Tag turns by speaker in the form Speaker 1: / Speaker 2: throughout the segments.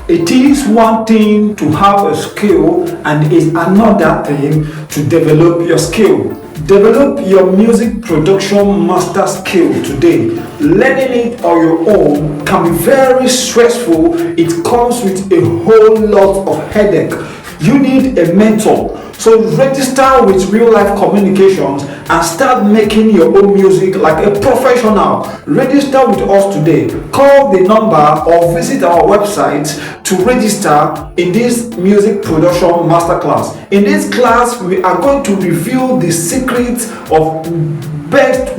Speaker 1: It is one thing to have a skill and it's another thing to develop your skill. Develop your music production master skill today. Learning it on your own can be very stressful. It comes with a whole lot of headache. You need a mentor. So register with Real Life Communications and start making your own music like a professional. Register with us today. Call the number or visit our website to register in this music production masterclass. In this class, we are going to reveal the secrets of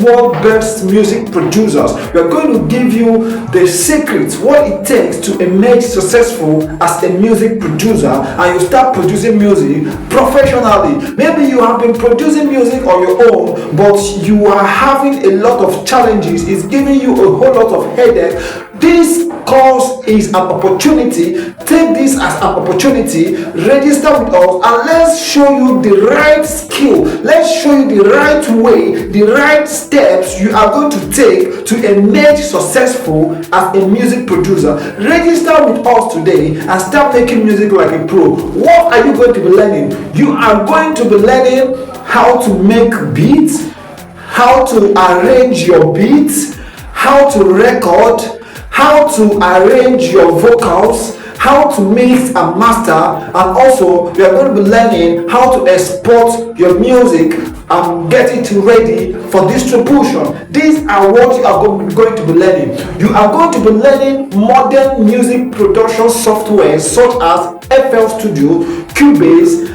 Speaker 1: world best music producers. We are going to give you the secrets, what it takes to emerge successful as a music producer, and you start producing music professionally. Maybe you have been producing music on your own, but you are having a lot of challenges. It's giving you a whole lot of headache. This course is an opportunity. Take this as an opportunity. Register with us and let's show you the right skill. Let's show you the right way, the right steps you are going to take to emerge successful as a music producer. Register with us today and start making music like a pro. What are you going to be learning? You are going to be learning how to make beats, how to arrange your beats, how to record, how to arrange your vocals, how to mix and master, and also we are going to be learning how to export your music and get it ready for distribution. These are what you are going to be learning. You are going to be learning modern music production software such as FL Studio, Cubase,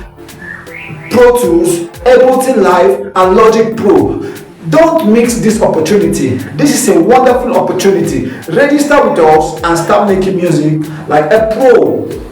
Speaker 1: Pro Tools, Ableton Live, and Logic Pro. Don't miss this opportunity. This is a wonderful opportunity. Register with us and start making music like a pro.